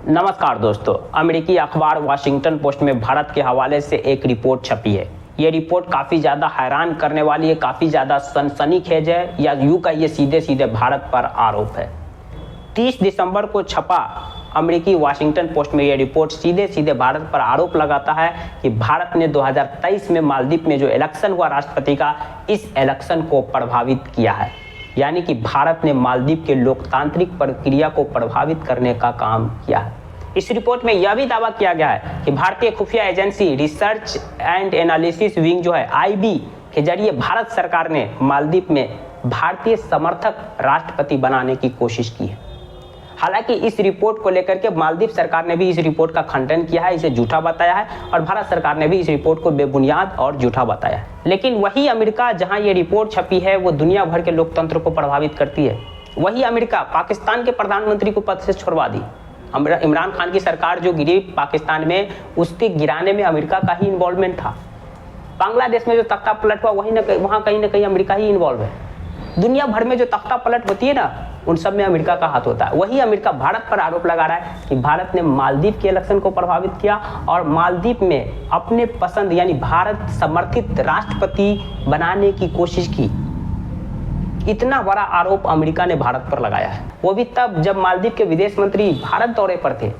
नमस्कार दोस्तों, अमेरिकी अखबार वाशिंगटन पोस्ट में भारत के हवाले से एक रिपोर्ट छपी है। ये रिपोर्ट काफ़ी ज़्यादा हैरान करने वाली है, काफ़ी ज़्यादा सनसनीखेज है, या यूँ कहिए सीधे सीधे भारत पर आरोप है। 30 दिसंबर को छपा अमेरिकी वाशिंगटन पोस्ट में यह रिपोर्ट सीधे सीधे भारत पर आरोप लगाता है कि भारत ने 2023 में मालदीव में जो इलेक्शन हुआ राष्ट्रपति का, इस इलेक्शन को प्रभावित किया है। यानी कि भारत ने मालदीव के लोकतांत्रिक प्रक्रिया को प्रभावित करने का काम किया है। इस रिपोर्ट में यह भी दावा किया गया है कि भारतीय खुफिया agency research and analysis wing जो है आईबी के जरिए भारत सरकार ने मालदीव में भारतीय समर्थक राष्ट्रपति बनाने की कोशिश की है। हालांकि इस रिपोर्ट को लेकर के मालदीव सरकार ने भी इस रिपोर्ट का खंडन किया है, इसे झूठा बताया है, और भारत सरकार ने भी इस रिपोर्ट को बेबुनियाद और झूठा बताया है। लेकिन वही अमेरिका जहां ये रिपोर्ट छपी है वो दुनिया भर के लोकतंत्र को प्रभावित करती है। वही अमेरिका पाकिस्तान के प्रधानमंत्री को पद से छुड़वा दी। इमरान खान की सरकार जो गिरी पाकिस्तान में, उसके गिराने में अमेरिका का ही इन्वॉल्वमेंट था। बांग्लादेश में जो तख्ता पलट हुआ वहाँ कहीं ना कहीं अमेरिका ही इन्वॉल्व है। दुनिया भर में जो तख्ता पलट होती है ना, उन सब में अमेरिका का हाथ होता है। वही अमेरिका भारत पर आरोप लगा रहा है कि भारत ने मालदीव के इलेक्शन को प्रभावित किया और मालदीव में अपने पसंद यानी भारत समर्थित राष्ट्रपति बनाने की कोशिश की। इतना बड़ा आरोप अमेरिका ने भारत पर लगाया है, वो भी तब जब मालदीव के विदेश मंत्री भारत दौरे पर थे।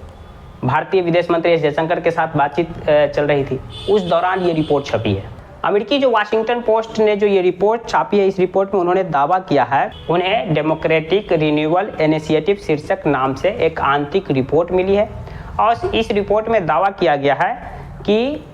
भारतीय विदेश मंत्री एस जयशंकर के साथ बातचीत चल रही थी, उस दौरान ये रिपोर्ट छपी है। अमेरिकी जो वाशिंगटन पोस्ट ने जो ये रिपोर्ट छापी है, इस रिपोर्ट में उन्होंने दावा किया है, उन्हें डेमोक्रेटिक रिन्यूअल इनिशिएटिव शीर्षक नाम से एक आंतरिक रिपोर्ट मिली है। और इस रिपोर्ट में दावा किया गया है कि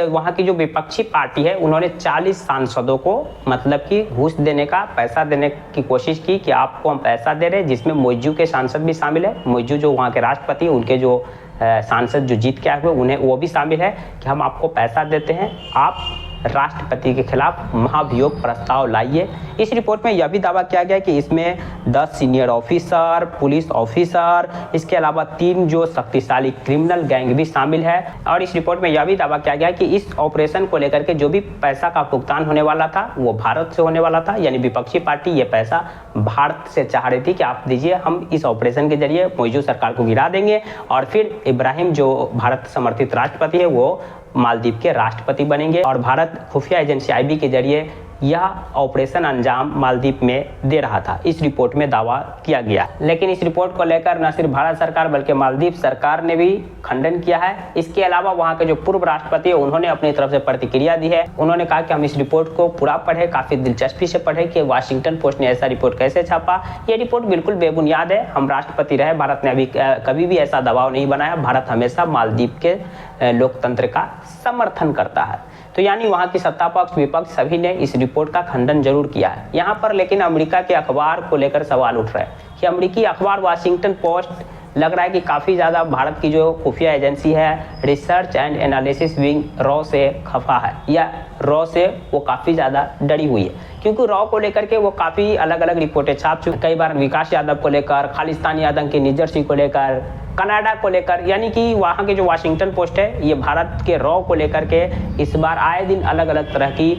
वहाँ की जो विपक्षी पार्टी है, उन्होंने 40 सांसदों को मतलब कि घूस देने का, पैसा देने की कोशिश की कि आपको हम पैसा दे रहे हैं, जिसमें मोइजू के सांसद भी शामिल है। मोइजू जो वहाँ के राष्ट्रपति, उनके जो सांसद जो जीत के आए हुए, उन्हें वो भी शामिल है कि हम आपको पैसा देते हैं, आप राष्ट्रपति के खिलाफ महाभियोग प्रस्ताव लाइए। इस रिपोर्ट में यह भी दावा किया गया कि इसमें 10 सीनियर ऑफिसर, पुलिस ऑफिसर, इसके अलावा 3 जो शक्तिशाली क्रिमिनल गैंग भी शामिल है। और इस रिपोर्ट में यह भी दावा किया गया कि इस ऑपरेशन को लेकर के जो भी पैसा का भुगतान होने वाला था वो भारत से होने वाला था। यानी विपक्षी पार्टी ये पैसा भारत से चाह रही थी कि आप दीजिए, हम इस ऑपरेशन के जरिए मौजूद सरकार को गिरा देंगे और फिर इब्राहिम जो भारत समर्थित राष्ट्रपति है वो मालदीव के राष्ट्रपति बनेंगे। और भारत खुफिया एजेंसी आईबी के जरिए यह ऑपरेशन अंजाम मालदीव में दे रहा था, इस रिपोर्ट में दावा किया गया। लेकिन इस रिपोर्ट को लेकर न सिर्फ भारत सरकार बल्कि मालदीव सरकार ने भी खंडन किया है। इसके अलावा वहां के जो पूर्व राष्ट्रपति है, उन्होंने अपनी तरफ से प्रतिक्रिया दी है। उन्होंने कहा कि हम इस रिपोर्ट को पूरा पढ़े, काफी दिलचस्पी से पढ़े कि वाशिंगटन पोस्ट ने ऐसा रिपोर्ट कैसे छापा। ये रिपोर्ट बिल्कुल बेबुनियाद है। हम राष्ट्रपति रहे, भारत ने अभी कभी भी ऐसा दबाव नहीं बनाया। भारत हमेशा मालदीव के लोकतंत्र का समर्थन करता है। तो यानी वहाँ की सत्ता पक्ष विपक्ष सभी ने इस रिपोर्ट का खंडन जरूर किया है। यहाँ पर लेकिन अमेरिका के अखबार को लेकर सवाल उठ रहा है कि अमेरिकी अखबार वाशिंगटन पोस्ट लग रहा है कि काफ़ी ज़्यादा भारत की जो खुफिया एजेंसी है research and analysis wing raw से खफा है, या रॉ से वो काफ़ी ज़्यादा डरी हुई है। क्योंकि रॉ को लेकर के वो काफ़ी अलग अलग रिपोर्टें छाप चुके, कई बार विकास यादव को लेकर, खालिस्तानी आतंकी निज्जर सिंह को लेकर, कनाडा को लेकर। यानी कि वहाँ के जो वाशिंगटन पोस्ट है ये भारत के रॉ को लेकर के इस बार आए दिन अलग अलग तरह की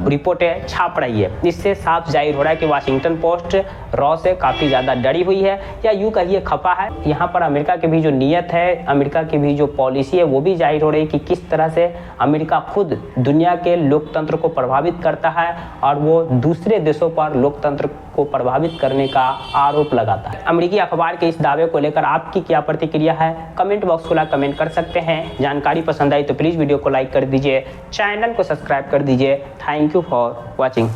रिपोर्टें छाप रही है। इससे साफ जाहिर हो रहा है कि वाशिंगटन पोस्ट रॉ से काफ़ी ज़्यादा डरी हुई है, या यूँ कहिए खफा है। यहाँ पर अमेरिका की भी जो नीयत है, अमेरिका की भी जो पॉलिसी है, वो भी जाहिर हो रही है कि किस तरह से अमेरिका खुद दुनिया के लोकतंत्र को प्रभावित करता है और वो दूसरे देशों पर लोकतंत्र को प्रभावित करने का आरोप लगाता है। अमेरिकी अखबार के इस दावे को लेकर आपकी क्या प्रतिक्रिया है? कमेंट बॉक्स खुला, कमेंट कर सकते हैं। जानकारी पसंद आई तो प्लीज़ वीडियो को लाइक कर दीजिए, चैनल को सब्सक्राइब कर दीजिए। Thank you for watching.